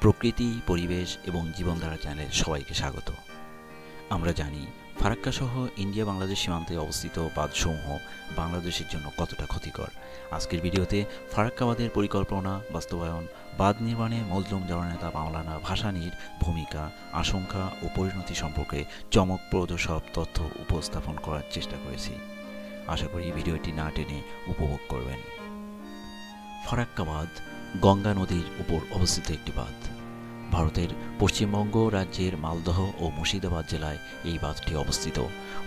প্রকৃতি, পরিবেশ এবং জীবনধারা চ্যানেলে সবাইকে স্বাগত। আমরা জানি ফারাক্কা সহ ইন্ডিয়া বাংলাদেশ সীমান্তে অবস্থিত বাঁধসমূহ বাংলাদেশের জন্য কতটা ক্ষতিকর। আজকের ভিডিওতে ফারাক্কা বাঁধের পরিকল্পনা, বাস্তবায়ন, বাঁধ নির্মাণে মজলুম জননেতা মাওলানা ভাসানীর ভূমিকা, আশঙ্কা ও পরিণতি সম্পর্কে চমকপ্রদ সব তথ্য উপস্থাপন করার চেষ্টা করেছি। আশা করি ভিডিওটি না টেনে উপভোগ করবেন। ফারাক্কা বাঁধ গঙ্গা নদীর উপর অবস্থিত একটি বাঁধ। ভারতের পশ্চিমবঙ্গ রাজ্যের মালদহ ও মুর্শিদাবাদ জেলায় এই বাঁধটি অবস্থিত।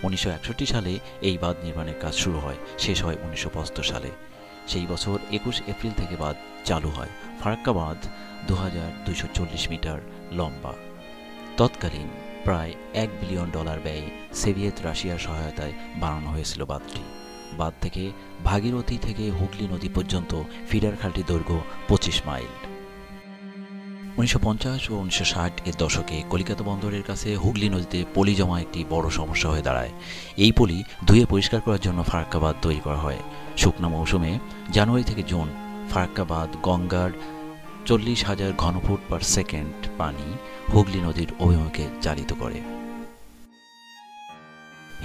1961 সালে এই বাঁধ নির্মাণের কাজ শুরু হয়, শেষ হয় 1975 সালে। সেই বছর 21 এপ্রিল থেকে বাঁধ চালু হয়। ফারাক্কা বাঁধ 2240 মিটার লম্বা। তৎকালীন প্রায় $1 বিলিয়ন ব্যয়ে সোভিয়েত রাশিয়ার সহায়তায় বানানো হয়েছিল বাঁধটি। বাঁধ থেকে ভাগীরথী থেকে হুগলি নদী পর্যন্ত ফিডার খালটির দৈর্ঘ্য 25 মাইল। 1950 ও 1960 এর দশকে কলিকাতা বন্দরের কাছে হুগলি নদীতে পলি জমা একটি বড় সমস্যা হয়ে দাঁড়ায়। এই পলি ধুয়ে পরিষ্কার করার জন্য ফারাক্কা বাঁধ তৈরি করা হয়। শুকনো মৌসুমে জানুয়ারি থেকে জুন ফারাক্কা বাঁধ গঙ্গার 40,000 ঘনফুট পার সেকেন্ড পানি হুগলি নদীর অভিমুখে চালিত করে।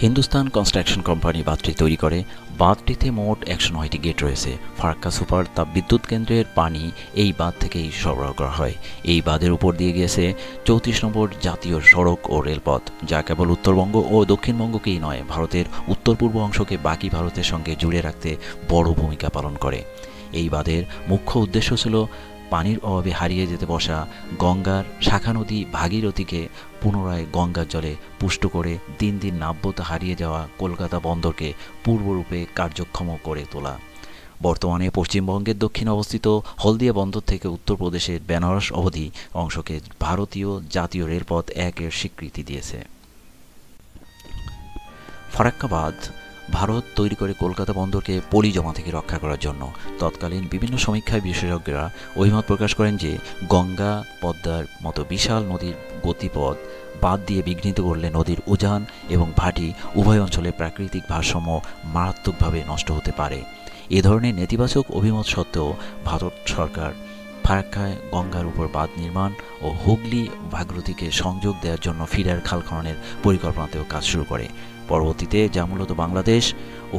হিন্দুস্তান কনস্ট্রাকশন কোম্পানি বাঁধটি তৈরি করে। বাঁধটিতে মোট 109টি গেট রয়েছে। ফারাক্কা সুপার তাপবিদ্যুৎ কেন্দ্রের পানি এই বাঁধ থেকেই সরবরাহ করা হয়। এই বাঁধের উপর দিয়ে গিয়েছে 34 নম্বর জাতীয় সড়ক ও রেলপথ, যা কেবল উত্তরবঙ্গ ও দক্ষিণবঙ্গকেই নয়, ভারতের উত্তর পূর্ব অংশকে বাকি ভারতের সঙ্গে জুড়ে রাখতে বড় ভূমিকা পালন করে। এই বাঁধের মুখ্য উদ্দেশ্য ছিল পানির অভাবে হারিয়ে যেতে বসা গঙ্গার শাখা নদী ভাগীরথীকে পুনরায় গঙ্গার জলে পুষ্ট করে দিন দিন নাব্যতা হারিয়ে যাওয়া কলকাতা বন্দরকে পূর্বরূপে কার্যক্ষম করে তোলা। বর্তমানে পশ্চিমবঙ্গের দক্ষিণে অবস্থিত হলদিয়া বন্দর থেকে উত্তরপ্রদেশের বেনারস অবধি অংশকে ভারতীয় জাতীয় রেলপথ 1 এর স্বীকৃতি দিয়েছে। ফারাক্কা বাঁধ ভারত তৈরি করে কলকাতা বন্দরকে পলি জমা থেকে রক্ষা করার জন্য। তৎকালীন বিভিন্ন সমীক্ষায় বিশেষজ্ঞরা অভিমত প্রকাশ করেন যে গঙ্গা, পদ্মার মতো বিশাল নদীর গতিপথ বাঁধ দিয়ে বিঘ্নিত করলে নদীর উজান এবং ভাটি উভয় অঞ্চলে প্রাকৃতিক ভারসাম্য মারাত্মকভাবে নষ্ট হতে পারে। এ ধরনের নেতিবাচক অভিমত সত্ত্বেও ভারত সরকার ফারাক্কায় গঙ্গার উপর বাঁধ নির্মাণ ও হুগলি ভাগীরথীকে সংযোগ দেওয়ার জন্য ফিডার খাল খননের পরিকল্পনাতেও কাজ শুরু করে। পরবর্তীতে যা মূলত বাংলাদেশ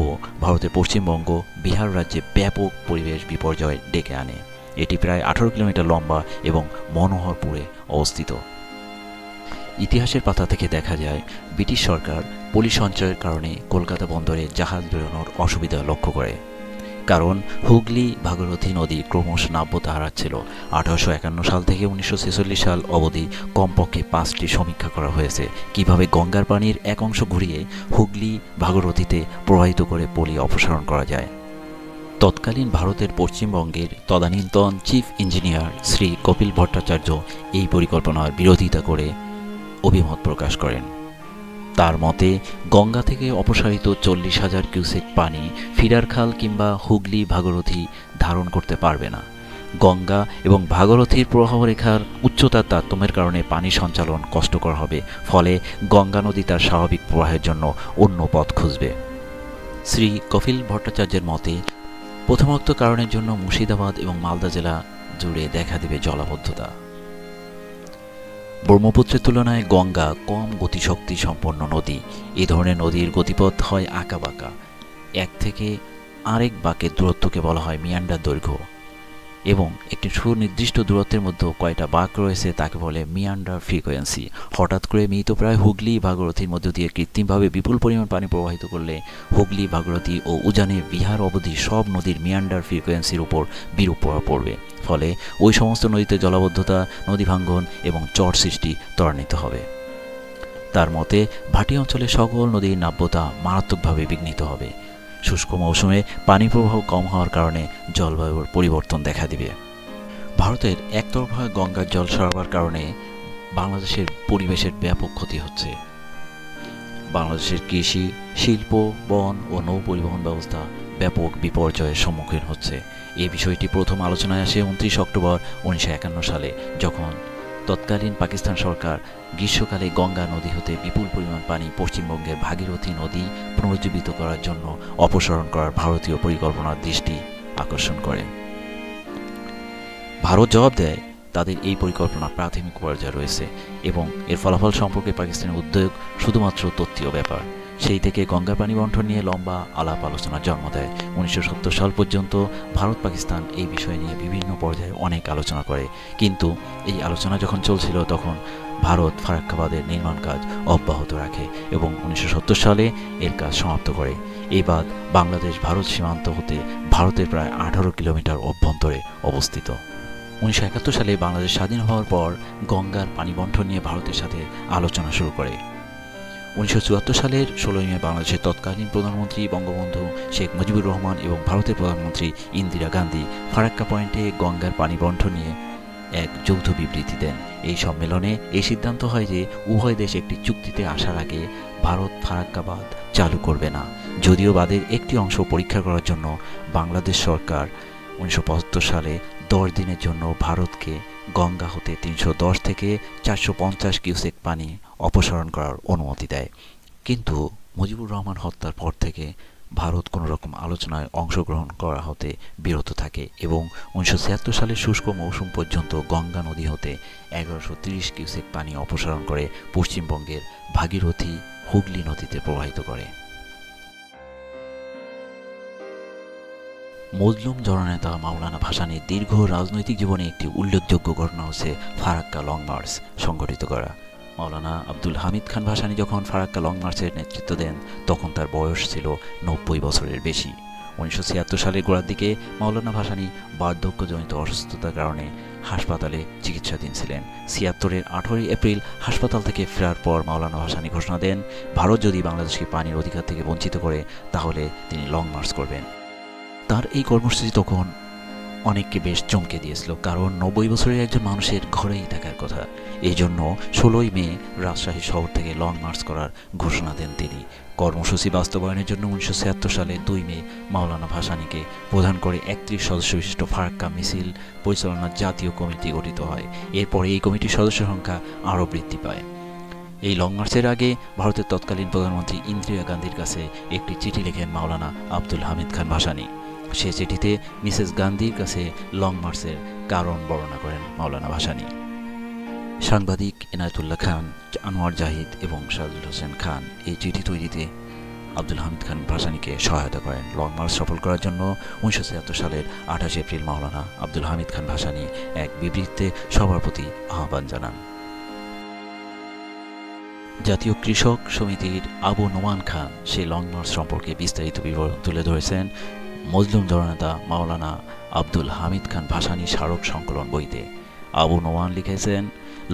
ও ভারতের পশ্চিমবঙ্গ, বিহার রাজ্যে ব্যাপক পরিবেশ বিপর্যয় ডেকে আনে। এটি প্রায় 18 কিলোমিটার লম্বা এবং মনোহরপুরে অবস্থিত। ইতিহাসের পাতা থেকে দেখা যায় ব্রিটিশ সরকার পলি সঞ্চয়ের কারণে কলকাতা বন্দরে জাহাজ বেরোনোর অসুবিধা লক্ষ্য করে। কারণ হুগলি ভাগীরথী নদী ক্রমশ নাব্যতা হারাচ্ছিল। 1851 সাল থেকে 1946 সাল অবধি কমপক্ষে 5টি সমীক্ষা করা হয়েছে কিভাবে গঙ্গার পানির এক অংশ ঘুরিয়ে হুগলি ভাগীরথীতে প্রবাহিত করে পলি অপসারণ করা যায়। তৎকালীন ভারতের পশ্চিমবঙ্গের তদানীন্তন চিফ ইঞ্জিনিয়ার শ্রী কপিল ভট্টাচার্য এই পরিকল্পনার বিরোধিতা করে অভিমত প্রকাশ করেন। তার মতে গঙ্গা থেকে অপসারিত 40,000 কিউসেক পানি ফিডার খাল কিংবা হুগলি ভাগীরথী ধারণ করতে পারবে না। গঙ্গা এবং ভাগীরথীর প্রবাহরেখার উচ্চতার তারতম্যের কারণে পানি সঞ্চালন কষ্টকর হবে, ফলে গঙ্গা নদী তার স্বাভাবিক প্রবাহের জন্য অন্য পথ খুঁজবে। শ্রী কপিল ভট্টাচার্যের মতে প্রথমোক্ত কারণের জন্য মুর্শিদাবাদ এবং মালদা জেলা জুড়ে দেখা দেবে জলাবদ্ধতা। ব্রহ্মপুত্রের তুলনায় গঙ্গা কম গতিশক্তি সম্পন্ন নদী। এ ধরনের নদীর গতিপথ হয় আঁকাবাঁকা। এক থেকে আরেক বাঁকের দূরত্বকে বলা হয় মিয়ান্ডার দৈর্ঘ্য, এবং একটি সুনির্দিষ্ট দূরত্বের মধ্যে কয়টা বাঁক রয়েছে তাকে বলে মিয়ান্ডার ফ্রিকোয়েন্সি। হঠাৎ করে মৃতপ্রায় হুগলি ভাগীরথীর মধ্য দিয়ে কৃত্রিমভাবে বিপুল পরিমাণ পানি প্রবাহিত করলে হুগলি ভাগীরথী ও উজানে বিহার অবধি সব নদীর মিয়ান্ডার ফ্রিকোয়েন্সির উপর বিরূপ প্রভাব পড়বে। ফলে ওই সমস্ত নদীতে জলাবদ্ধতা, নদী ভাঙ্গন এবং চর সৃষ্টি ত্বরান্বিত হবে। তার মতে ভাটি অঞ্চলে সকল নদীর নাব্যতা মারাত্মকভাবে বিঘ্নিত হবে। শুষ্ক মৌসুমে পানি প্রবাহ কম হওয়ার কারণে জলবায়ুর পরিবর্তন দেখা দিবে। ভারতের একতরফা গঙ্গার জল সরবরাহের কারণে বাংলাদেশের পরিবেশের ব্যাপক ক্ষতি হচ্ছে। বাংলাদেশের কৃষি, শিল্প, বন ও নৌ পরিবহন ব্যবস্থা ব্যাপক বিপর্যয়ের সম্মুখীন হচ্ছে। এই বিষয়টি প্রথম আলোচনায় আসে 29 অক্টোবর 1951 সালে, যখন তৎকালীন পাকিস্তান সরকার গ্রীষ্মকালে গঙ্গা নদী হতে বিপুল পরিমাণ পানি পশ্চিমবঙ্গের ভাগীরথী নদী পুনরুজ্জীবিত করার জন্য অপসারণ করার ভারতীয় পরিকল্পনার দৃষ্টি আকর্ষণ করে। ভারত জবাব দেয় তাদের এই পরিকল্পনা প্রাথমিক পর্যায়ে রয়েছে এবং এর ফলাফল সম্পর্কে পাকিস্তানের উদ্যোগ শুধুমাত্র তত্ত্বীয় ব্যাপার। সেই থেকে গঙ্গার পানি বণ্টন নিয়ে লম্বা আলাপ আলোচনার জন্ম দেয়। 1970 সাল পর্যন্ত ভারত পাকিস্তান এই বিষয় নিয়ে বিভিন্ন পর্যায়ে অনেক আলোচনা করে, কিন্তু এই আলোচনা যখন চলছিল তখন ভারত ফারাক্কাবাদের নির্মাণ কাজ অব্যাহত রাখে এবং 1970 সালে এর কাজ সমাপ্ত করে। এই বাঁধ বাংলাদেশ ভারত সীমান্ত হতে ভারতের প্রায় 18 কিলোমিটার অভ্যন্তরে অবস্থিত। 1971 সালে বাংলাদেশ স্বাধীন হওয়ার পর গঙ্গার পানি বণ্টন নিয়ে ভারতের সাথে আলোচনা শুরু করে। 1974 সালের 16 মে বাংলাদেশের তৎকালীন প্রধানমন্ত্রী বঙ্গবন্ধু শেখ মুজিবুর রহমান এবং ভারতের প্রধানমন্ত্রী ইন্দিরা গান্ধী ফারাক্কা পয়েন্টে গঙ্গার পানি বণ্টন নিয়ে এক যৌথ বিবৃতি দেন। এই সম্মেলনে এই সিদ্ধান্ত হয় যে উভয় দেশ একটি চুক্তিতে আসার আগে ভারত ফারাক্কা বাঁধ চালু করবে না। যদিও বাঁধের একটি অংশ পরীক্ষা করার জন্য বাংলাদেশ সরকার 1975 সালে 10 দিনের জন্য ভারতকে গঙ্গা হতে 310 থেকে 450 কিউসেক পানি অপসারণ করার অনুমতি দেয়, কিন্তু মুজিবুর রহমান হত্যার পর থেকে ভারত কোনো রকম আলোচনায় অংশগ্রহণ করা হতে বিরত থাকে এবং 1976 সালের শুষ্ক মৌসুম পর্যন্ত গঙ্গা নদী হতে 1130 কিউসেক পানি অপসারণ করে পশ্চিমবঙ্গের ভাগীরথী হুগলি নদীতে প্রবাহিত করে। মজলুম জননেতা মাওলানা ভাসানীর দীর্ঘ রাজনৈতিক জীবনে একটি উল্লেখযোগ্য ঘটনা হচ্ছে ফারাক্কা লং মার্চ সংগঠিত করা। মাওলানা আব্দুল হামিদ খান ভাসানী যখন ফারাক্কা লং মার্চের নেতৃত্ব দেন তখন তার বয়স ছিল 90 বছরের বেশি। 1976 সালের গোড়ার দিকে মাওলানা ভাসানী বার্ধক্যজনিত অসুস্থতার কারণে হাসপাতালে চিকিৎসাধীন ছিলেন। 76-এর 18 এপ্রিল হাসপাতাল থেকে ফেরার পর মাওলানা ভাসানী ঘোষণা দেন, ভারত যদি বাংলাদেশকে পানির অধিকার থেকে বঞ্চিত করে তাহলে তিনি লং মার্চ করবেন। তার এই কর্মসূচি তখন অনেককে বেশ চমকে দিয়েছিল, কারণ 90 বছরের একজন মানুষের ঘরেই থাকার কথা। এই জন্য 16 মে রাজশাহী শহর থেকে লং মার্চ করার ঘোষণা দেন তিনি। কর্মসূচি বাস্তবায়নের জন্য 1976 সালে 2 মে মাওলানা ভাসানীকে প্রধান করে 31 সদস্য বিশিষ্ট ফারাক্কা মিছিল পরিচালনার জাতীয় কমিটি গঠিত হয়। এরপরে এই কমিটির সদস্য সংখ্যা আরও বৃদ্ধি পায়। এই লং মার্চের আগে ভারতের তৎকালীন প্রধানমন্ত্রী ইন্দিরা গান্ধীর কাছে একটি চিঠি লেখেন মাওলানা আব্দুল হামিদ খান ভাসানী। সে চিঠিতে মিসেস গান্ধীর কাছে লং মার্চের কারণ বর্ণনা করেন মাওলানা ভাসানী। সাংবাদিক এনায়েতুল্লাহ খান, আনোয়ার জাহিদ এবং সাজুল হোসেন খান এই চিঠি তৈরিতে আব্দুল হামিদ খান ভাসানীকে সহায়তা করেন। লং মার্চ সফল করার জন্য 1976 সালের 28 এপ্রিল মাওলানা আব্দুল হামিদ খান ভাসানী এক বিবৃতিতে সবার প্রতি আহ্বান জানান। জাতীয় কৃষক সমিতির আবু নোমান খান সেই লং মার্চ সম্পর্কে বিস্তারিত বিবরণ তুলে ধরেছেন মজলুম জননেতা মাওলানা আব্দুল হামিদ খান ভাসানী স্মারক সংকলন বইতে। আবু নোমান লিখেছেন,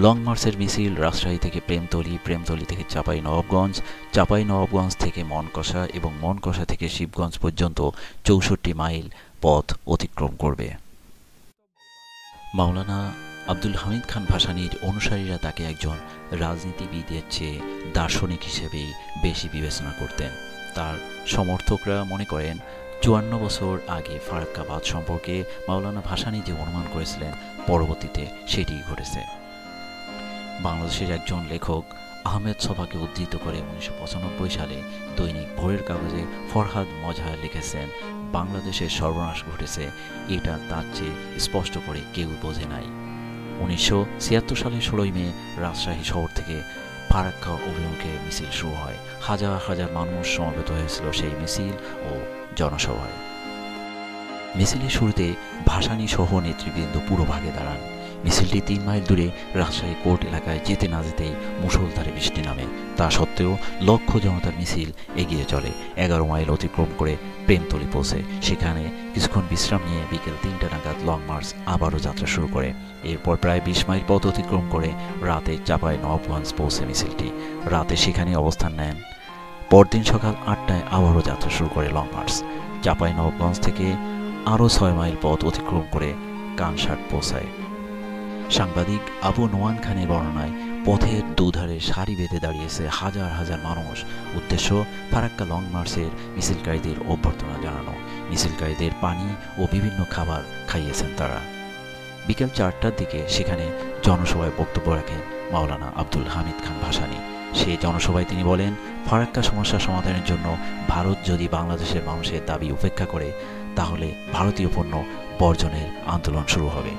লং মার্চের মিছিল রাজশাহী থেকে প্রেমতলী, প্রেমতলী থেকে চাঁপাই নবাবগঞ্জ থেকে মনকষা এবং মনকষা থেকে শিবগঞ্জ পর্যন্ত 64 মাইল পথ অতিক্রম করবে। মাওলানা আব্দুল হামিদ খান ভাসানীর অনুসারীরা তাকে একজন রাজনীতিবিদের চেয়ে দার্শনিক হিসেবেই বেশি বিবেচনা করতেন। তার সমর্থকরা মনে করেন 54 বছর আগে ফারাক্কা বাঁধ সম্পর্কে মাওলানা ভাসানী যে অনুমান করেছিলেন পরবর্তীতে সেটি ঘটেছে। বাংলাদেশের একজন লেখক আহমেদ সফাকে উদ্ধৃত করে 1995 সালে দৈনিক ভোরের কাগজে ফরহাদ মজহার লিখেছেন, বাংলাদেশের সর্বনাশ ঘটেছে, এটা তার চেয়ে স্পষ্ট করে কেউ বোঝে নাই। 1976 সালের 16 মে রাজশাহী শহর থেকে ফারাক্কা অভিমুখে মিছিল শুরু হয়। হাজার হাজার মানুষ সমবেত হয়েছিল সেই মিছিল ও জনসভায়। মিছিলের শুরুতে ভাসানী সহ নেতৃবৃন্দ পুরো ভাগে দাঁড়ান। মিছিলটি 3 মাইল দূরে রাজশাহী কোর্ট এলাকায় যেতে না যেতেই মুষলধারে বৃষ্টি নামে। তা সত্ত্বেও লক্ষ জনতার মিছিল এগিয়ে চলে। 11 মাইল অতিক্রম করে প্রেমতলী পৌঁছে। সেখানে কিছুক্ষণ বিশ্রাম নিয়ে বিকেল 3টা নাগাদ লং মার্চ আবারও যাত্রা শুরু করে। এরপর প্রায় 20 মাইল পথ অতিক্রম করে রাতে চাঁপাই নবাবগঞ্জ পৌঁছে মিছিলটি। রাতে সেখানে অবস্থান নেন। পরদিন সকাল 8টায় আবারও যাত্রা শুরু করে লং মার্চ। চাঁপাই নবাবগঞ্জ থেকে আরও 6 মাইল পথ অতিক্রম করে কানসাট পৌঁছায়। সাংবাদিক আবু নোমান খানের বর্ণনায় পথের দুধারে সারি বেঁধে দাঁড়িয়েছে হাজার হাজার মানুষ। উদ্দেশ্য ফারাক্কা লং মার্চের মিছিলকারীদের অভ্যর্থনা জানানো। মিছিলকারীদের পানি ও বিভিন্ন খাবার খাইয়েছেন তারা। বিকেল 4টার দিকে সেখানে জনসভায় বক্তব্য রাখেন মাওলানা আব্দুল হামিদ খান ভাসানী। সেই জনসভায় তিনি বলেন, ফারাক্কা সমস্যা সমাধানের জন্য ভারত যদি বাংলাদেশের মানুষের দাবি উপেক্ষা করে তাহলে ভারতীয় পণ্য বর্জনের আন্দোলন শুরু হবে।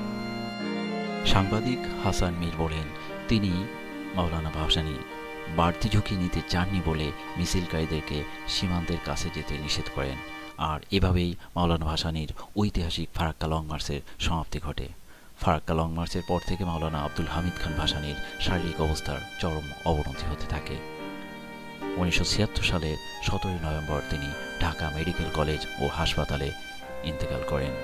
সাংবাদিক হাসান মীর বলেন, তিনি মাওলানা ভাসানী বাড়তি ঝুঁকি নিতে চাননি বলে মিছিলকারীদেরকে সীমান্তের কাছে যেতে নিষেধ করেন। আর এভাবেই মাওলানা ভাসানীর ঐতিহাসিক ফারাক্কা লং মার্চের সমাপ্তি ঘটে। ফারাক্কা লং মার্চের পর থেকে মাওলানা আব্দুল হামিদ খান ভাসানীর শারীরিক অবস্থার চরম অবনতি হতে থাকে। 1976 সালের 17 নভেম্বর তিনি ঢাকা মেডিকেল কলেজ ও হাসপাতালে ইন্তেকাল করেন।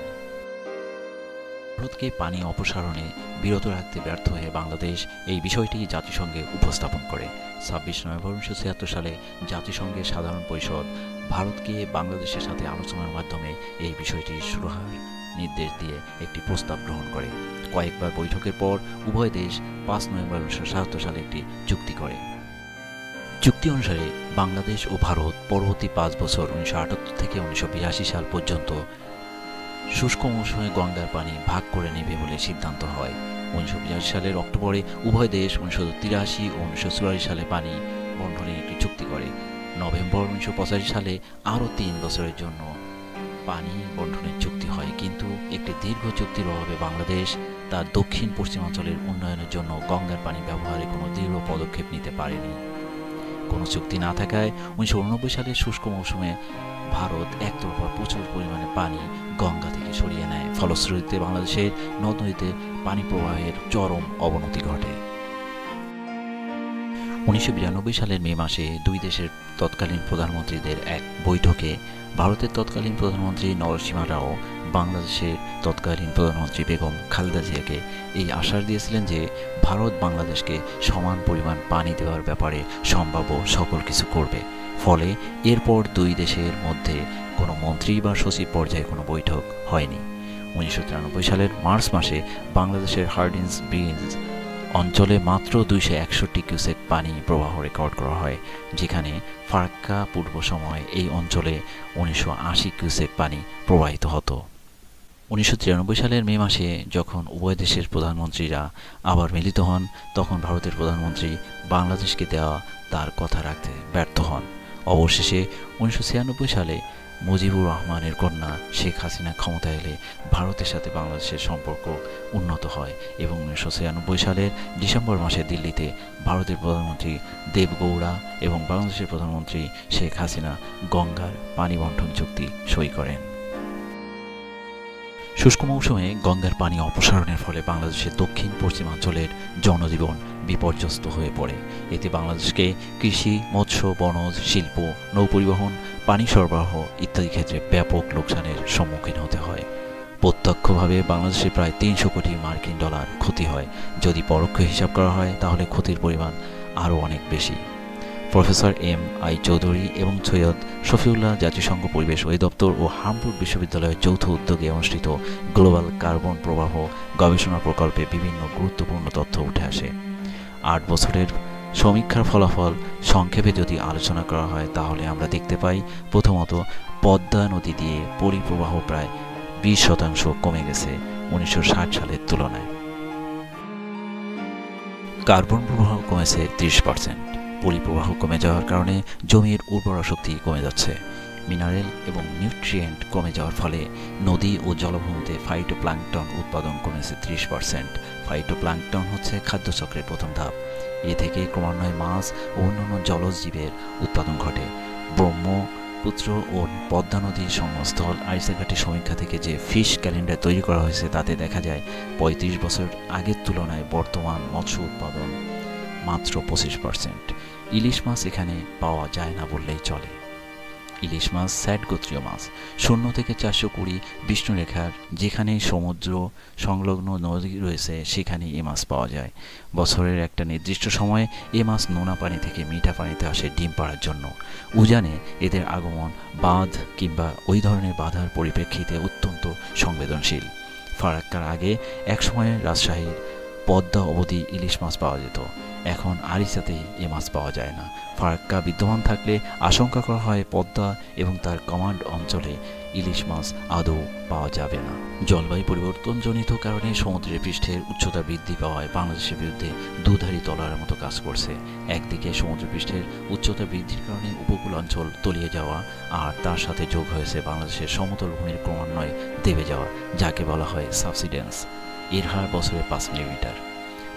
ভারতকে পানি অপসারণে বিরত রাখতে ব্যর্থ হয়ে বাংলাদেশ এই বিষয়টি জাতিসংঘে উপস্থাপন করে। 26 নভেম্বর 1976 সালে জাতিসংঘের সাধারণ পরিষদ ভারতকে বাংলাদেশের সাথে আলোচনার মাধ্যমে এই বিষয়টি সুরাহার নির্দেশ দিয়ে একটি প্রস্তাব গ্রহণ করে। কয়েকবার বৈঠকের পর উভয় দেশ 5 নভেম্বর 1977 সালে একটি চুক্তি করে। চুক্তি অনুসারে বাংলাদেশ ও ভারত পরবর্তী 5 বছর 1978 থেকে 1982 সাল পর্যন্ত শুষ্ক মৌসুমে গঙ্গার পানি ভাগ করে নেবে বলে সিদ্ধান্ত হয়। 1982 সালের অক্টোবরে উভয় দেশ 1983 ও 1984 সালে পানি বণ্টনের একটি চুক্তি করে। নভেম্বর 1985 সালে আরও 3 বছরের জন্য পানি বণ্টনের চুক্তি হয়, কিন্তু একটি দীর্ঘ চুক্তির অভাবে বাংলাদেশ তার দক্ষিণ পশ্চিমাঞ্চলের উন্নয়নের জন্য গঙ্গার পানি ব্যবহারে কোনো দৃঢ় পদক্ষেপ নিতে পারেনি। কোনো চুক্তি না থাকায় 1989 সালের শুষ্ক মৌসুমে ভারত একতরফা প্রচুর পরিমাণে পানি গঙ্গা থেকে সরিয়ে নেয়। ফলশ্রুতিতে বাংলাদেশের নদ নদীতে পানি প্রবাহের চরম অবনতি ঘটে। 1992 সালের মে মাসে দুই দেশের তৎকালীন প্রধানমন্ত্রীদের এক বৈঠকে ভারতের তৎকালীন প্রধানমন্ত্রী নরসিমহা রাও বাংলাদেশের তৎকালীন প্রধানমন্ত্রী বেগম খালেদা জিয়াকে এই আশ্বাস দিয়েছিলেন যে ভারত বাংলাদেশকে সমান পরিমাণ পানি দেওয়ার ব্যাপারে সম্ভাব্য সকল কিছু করবে। ফলে এরপর দুই দেশের মধ্যে কোনো মন্ত্রী বা সচিব পর্যায়ে কোনো বৈঠক হয়নি। 1993 সালের মার্চ মাসে বাংলাদেশের হার্ডিঞ্জ ব্রিজ অঞ্চলে মাত্র 261 কিউসেক পানি প্রবাহ রেকর্ড করা হয়, যেখানে ফারাক্কা পূর্ব সময়ে এই অঞ্চলে 1980 কিউসেক পানি প্রবাহিত হতো। 1993 সালের মে মাসে যখন উভয় দেশের প্রধানমন্ত্রীরা আবার মিলিত হন, তখন ভারতের প্রধানমন্ত্রী বাংলাদেশকে দেওয়া তার কথা রাখতে ব্যর্থ হন। অবশেষে 1996 সালে মুজিবুর রহমানের কন্যা শেখ হাসিনা ক্ষমতায় এলে ভারতের সাথে বাংলাদেশের সম্পর্ক উন্নত হয় এবং 1996 সালের ডিসেম্বর মাসে দিল্লিতে ভারতের প্রধানমন্ত্রী দেবগৌড়া এবং বাংলাদেশের প্রধানমন্ত্রী শেখ হাসিনা গঙ্গার পানি বণ্টন চুক্তি সই করেন। শুষ্ক মৌসুমে গঙ্গার পানি অপসারণের ফলে বাংলাদেশের দক্ষিণ পশ্চিমাঞ্চলের জনজীবন বিপর্যস্ত হয়ে পড়ে। এতে বাংলাদেশকে কৃষি, মৎস্য, বনজ, শিল্প, নৌপরিবহন, পানি সরবরাহ ইত্যাদি ক্ষেত্রে ব্যাপক লোকসানের সম্মুখীন হতে হয়। প্রত্যক্ষভাবে বাংলাদেশে প্রায় 300 কোটি মার্কিন ডলার ক্ষতি হয়। যদি পরোক্ষ হিসাব করা হয় তাহলে ক্ষতির পরিমাণ আরও অনেক বেশি। Professor MI. চৌধুরী এবং সৈয়দ শফিউল্লাহ জাতিসংঘ পরিবেশ অধিদপ্তর ও হামবুর্গ বিশ্ববিদ্যালয়ের যৌথ উদ্যোগে অনুষ্ঠিত গ্লোবাল কার্বন প্রবাহ গবেষণা প্রকল্পে বিভিন্ন গুরুত্বপূর্ণ তথ্য উঠে আসে। 8 বছরের সমীক্ষার ফলাফল সংক্ষেপে যদি আলোচনা করা হয় তাহলে আমরা দেখতে পাই, প্রথমত পদ্মা নদী দিয়ে পরিপ্রবাহ প্রায় 20% কমে গেছে 1960 সালের তুলনায়। কার্বন প্রবাহ কমেছে 30%। পরিপ্রবাহ কমে যাওয়ার কারণে জমির উর্বরা শক্তি কমে যাচ্ছে। মিনারেল এবং নিউট্রিয়েন্ট কমে যাওয়ার ফলে নদী ও জলভূমিতে ফাইটোপ্ল্যাঙ্কটন উৎপাদন কমেছে 30%। ফাইটোপ্ল্যাঙ্কটন হচ্ছে খাদ্যচক্রের প্রথম ধাপ। এ থেকে ক্রমান্বয়ে মাছ ও অন্যান্য জলজ জীবের উৎপাদন ঘটে। ব্রহ্মপুত্র ও পদ্মা নদীর সঙ্গমস্থল আইসাঘাটের সমীক্ষা থেকে যে ফিশ ক্যালেন্ডার তৈরি করা হয়েছে তাতে দেখা যায় 35 বছর আগের তুলনায় বর্তমান মৎস্য উৎপাদন মাত্র 25%। ইলিশ মাছ এখানে পাওয়া যায় না বললেই চলে। ইলিশ মাছ স্যাট গোত্রীয় মাছ। 0 থেকে 420 বিষ্ণুরেখার যেখানে সমুদ্র সংলগ্ন নদী রয়েছে সেখানে এ মাছ পাওয়া যায়। বছরের একটা নির্দিষ্ট সময়ে এ মাছ নোনা পানি থেকে মিঠা পানিতে আসে ডিম পাড়ার জন্য। উজানে এদের আগমন বাঁধ কিংবা ওই ধরনের বাধার পরিপ্রেক্ষিতে অত্যন্ত সংবেদনশীল। ফারাক্কার আগে একসময় রাজশাহীর পদ্মা অবধি ইলিশ মাছ পাওয়া যেত, এখন আরিচাতেই এ মাছ পাওয়া যায় না। ফারাক্কা বিদ্যমান থাকলে আশঙ্কা করা হয় পদ্মা এবং তার কমান্ড অঞ্চলে ইলিশ মাছ আদৌ পাওয়া যাবে না। জলবায়ু পরিবর্তনজনিত কারণে সমুদ্রের পৃষ্ঠের উচ্চতা বৃদ্ধি পাওয়ায় বাংলাদেশের বিরুদ্ধে দুধারী তলোয়ারের মতো কাজ করছে। একদিকে সমুদ্র পৃষ্ঠের উচ্চতা বৃদ্ধির কারণে উপকূল অঞ্চল তলিয়ে যাওয়া, আর তার সাথে যোগ হয়েছে বাংলাদেশের সমতল ভূমির ক্রমান্বয়ে দেবে যাওয়া, যাকে বলা হয় সাবসিডেন্স। এর হার বছরে 5 মিলিমিটার।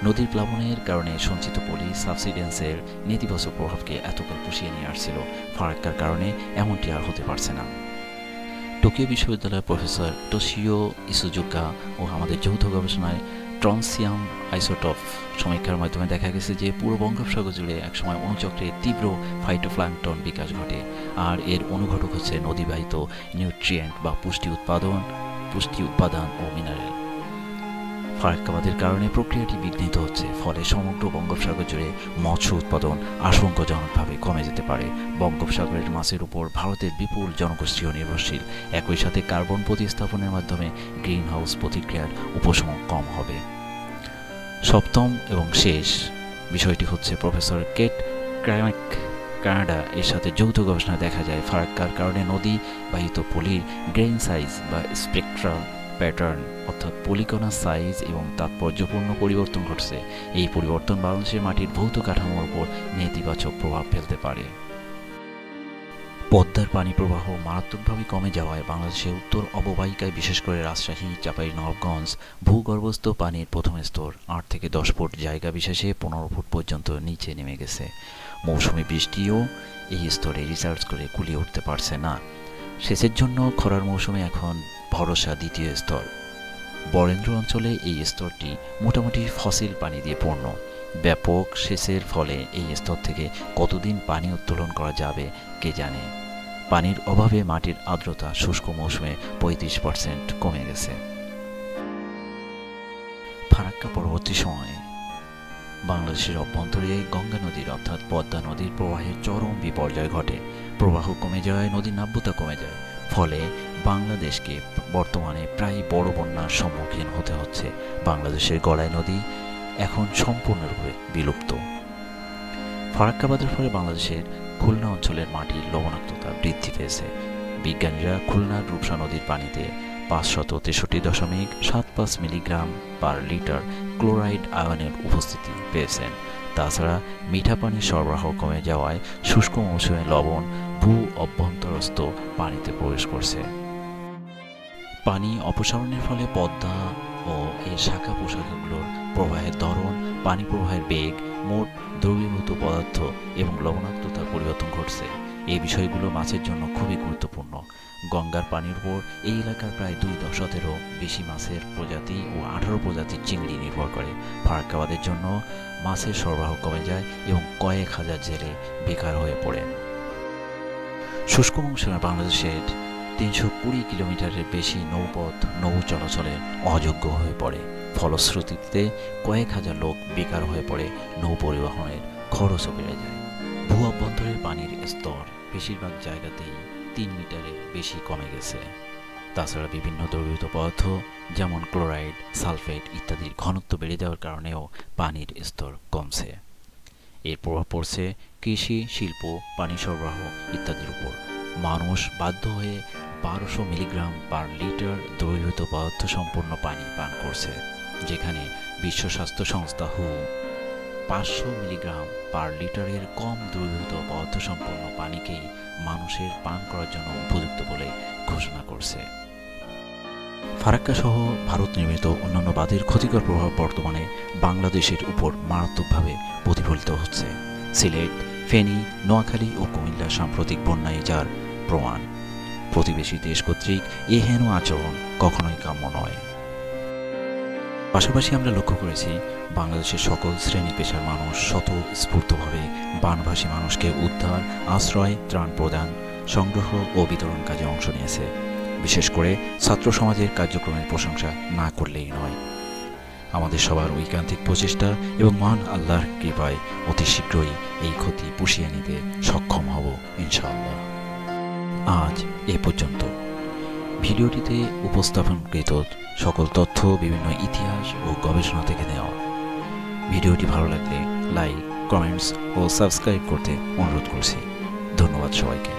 নদীর প্লাবনের কারণে সঞ্চিত পলি সাবসিডেন্সের নেতিবাচক প্রভাবকে এতকাল পুষিয়ে নিয়ে আসছিল, ফারাক্কার কারণে এমনটি আর হতে পারছে না। টোকিও বিশ্ববিদ্যালয়ের প্রফেসর তোশিও ইসুজুকা ও আমাদের যৌথ গবেষণায় ট্রনসিয়াম আইসোটপ সমীক্ষার মাধ্যমে দেখা গেছে যে পুরো বঙ্গোপসাগর জুড়ে একসময় অণুচক্রে তীব্র ফাইটোপ্ল্যাঙ্কটন বিকাশ ঘটে, আর এর অনুঘটক হচ্ছে নদীবাহিত নিউট্রিয়েন্ট বা পুষ্টি উপাদান ও মিনারেল। ফারাক্কাবাদের কারণে প্রক্রিয়াটি বিঘ্নিত হচ্ছে, ফলে সমগ্র বঙ্গোপসাগর জুড়ে মৎস্য উৎপাদন আশঙ্কাজনকভাবে কমে যেতে পারে। বঙ্গোপসাগরের মাছের উপর ভারতের বিপুল জনগোষ্ঠীও নির্ভরশীল। একই সাথে কার্বন প্রতিস্থাপনের মাধ্যমে গ্রিন হাউস প্রতিক্রিয়ার উপশম কম হবে। সপ্তম এবং শেষ বিষয়টি হচ্ছে প্রফেসর কেট ক্র্যামেক কানাডা এর সাথে যৌথ গবেষণায় দেখা যায় ফারাক্কার কারণে নদী বাহিত পলির গ্রেইন সাইজ বা স্পেকট্রাল প্যাটার্ন অর্থাৎ পলিকণার সাইজ এবং তাৎপর্যপূর্ণ পরিবর্তন ঘটছে। এই পরিবর্তন বাংলাদেশের মাটির ভৌত কাঠামোর উপর নেতিবাচক প্রভাব ফেলতে পারে। পদ্মার পানি প্রবাহ মারাত্মকভাবে কমে যাওয়ায় বাংলাদেশের উত্তর অববাহিকায় বিশেষ করে রাজশাহী, চাঁপাইনবাবগঞ্জ ভূগর্ভস্থ পানির প্রথম স্তর 8 থেকে 10 ফুট, জায়গা বিশেষে 15 ফুট পর্যন্ত নিচে নেমে গেছে। মৌসুমি বৃষ্টিও এই স্তরে রিসার্চ করে কুলিয়ে উঠতে পারছে না। সেচের জন্য খরার মৌসুমে এখন ভরসা দ্বিতীয় স্তর। বরেন্দ্র অঞ্চলে এই স্তরটি মোটামুটি ফসিল পানি দিয়ে পূর্ণ। ব্যাপক সেচের ফলে এই স্তর থেকে কতদিন পানি উত্তোলন করা যাবে কে জানে। পানির অভাবে মাটির আর্দ্রতা শুষ্ক মৌসুমে 35% কমে গেছে। ফারাক্কা পরবর্তী সময়ে বাংলাদেশের অভ্যন্তরে গঙ্গা নদীর অর্থাৎ পদ্মা নদীর প্রবাহের চরম বিপর্যয় ঘটে। প্রবাহ কমে যাওয়ায় নদীর নাব্যতা কমে যায়, ফলে বাংলাদেশকে বর্তমানে প্রায় বড় বন্যার সম্মুখীন হতে হচ্ছে। বাংলাদেশের গড়াই নদী এখন সম্পূর্ণরূপে বিলুপ্ত। ফারাক্কাবাদের ফলে বাংলাদেশের খুলনা অঞ্চলের মাটির লবণাক্ততা বৃদ্ধি পেয়েছে। বিজ্ঞানীরা খুলনার রূপসা নদীর পানিতে 563.75 মিলিগ্রাম পার লিটার ক্লোরাইড আয়নের উপস্থিতি পেয়েছেন। তাছাড়া মিঠা পানির সরবরাহ কমে যাওয়ায় শুষ্ক মৌসুমে লবণ ভূ অভ্যন্তরস্থ পানিতে প্রবেশ করছে। পানি অপসারণের ফলে পদ্মা ও এর শাখা প্রশাখাগুলোর প্রবাহের ধরন, পানি প্রবাহের বেগ, মোট দ্রবীভূত পদার্থ এবং লবণাক্ততার পরিবর্তন ঘটছে। এই বিষয়গুলো মাছের জন্য খুবই গুরুত্বপূর্ণ। গঙ্গার পানির উপর এই এলাকার প্রায় 2/10 বেশি মাছের প্রজাতি ও 18 প্রজাতির চিংড়ি নির্ভর করে। ফারাক্কাবাদের জন্য মাছের সরবরাহ কমে যায় এবং কয়েক হাজার জেলে বেকার হয়ে পড়ে। শুষ্ক মৌসুমে বাংলাদেশের 320 কিলোমিটারের বেশি নৌ চলাচলের অযোগ্য হয়ে পড়ে। ফলশ্রুতিতে কয়েক হাজার লোক বেকার হয়ে পড়ে, নৌ পরিবহনের খরচও বেড়ে যায়। ভূ অভ্যন্তরের পানির স্তর বেশিরভাগ জায়গাতেই 3 মিটারের বেশি কমে গেছে। তাছাড়া বিভিন্ন দ্রবীভূত পদার্থ যেমন ক্লোরাইড, সালফেট ইত্যাদির ঘনত্ব বেড়ে যাওয়ার কারণেও পানির স্তর কমছে। এর প্রভাব পড়ছে কৃষি, শিল্প, পানি সরবরাহ ইত্যাদির উপর। মানুষ বাধ্য হয়ে 1200 মিলিগ্রাম পার লিটার দ্রবীভূত পদার্থ সম্পন্ন পানি পান করছে, যেখানে বিশ্ব স্বাস্থ্য সংস্থা WHO 500 মিলিগ্রাম পার লিটারের কম দ্রবীভূত পদার্থ সম্পন্ন পানিকেই মানুষের পান করার জন্য উপযুক্ত বলে ঘোষণা করছে। ফারাক্কা সহ ভারত নির্মিত অন্যান্য বাঁধের ক্ষতিকর প্রভাব বর্তমানে বাংলাদেশের উপর মারাত্মকভাবে প্রতিফলিত হচ্ছে। সিলেট, ফেনী, নোয়াখালী ও কুমিল্লার সাম্প্রতিক বন্যায় যার প্রমাণ। প্রতিবেশী দেশ কর্তৃক এ হেন আচরণ কখনোই কাম্য নয়। পাশাপাশি আমরা লক্ষ্য করেছি বাংলাদেশের সকল শ্রেণী পেশার মানুষ স্বতঃস্ফূর্তভাবে বানভাসী মানুষকে উদ্ধার, আশ্রয়, ত্রাণ প্রদান, সংগ্রহ ও বিতরণ কাজে অংশ নিয়েছে। বিশেষ করে ছাত্র সমাজের কার্যক্রমের প্রশংসা না করলেই নয়। আমাদের সবার ঐকান্তিক প্রচেষ্টা এবং মহান আল্লাহর কৃপায় অতি শীঘ্রই এই ক্ষতি পুষিয়ে নিতে সক্ষম হব ইনশাআল্লাহ। আজ এ পর্যন্ত। ভিডিওটিতে উপস্থাপনকৃত সকল তথ্য বিভিন্ন ইতিহাস ও গবেষণা থেকে নেওয়া। ভিডিওটি ভালো লাগলে লাইক, কমেন্টস ও সাবস্ক্রাইব করতে অনুরোধ করছি। ধন্যবাদ সবাইকে।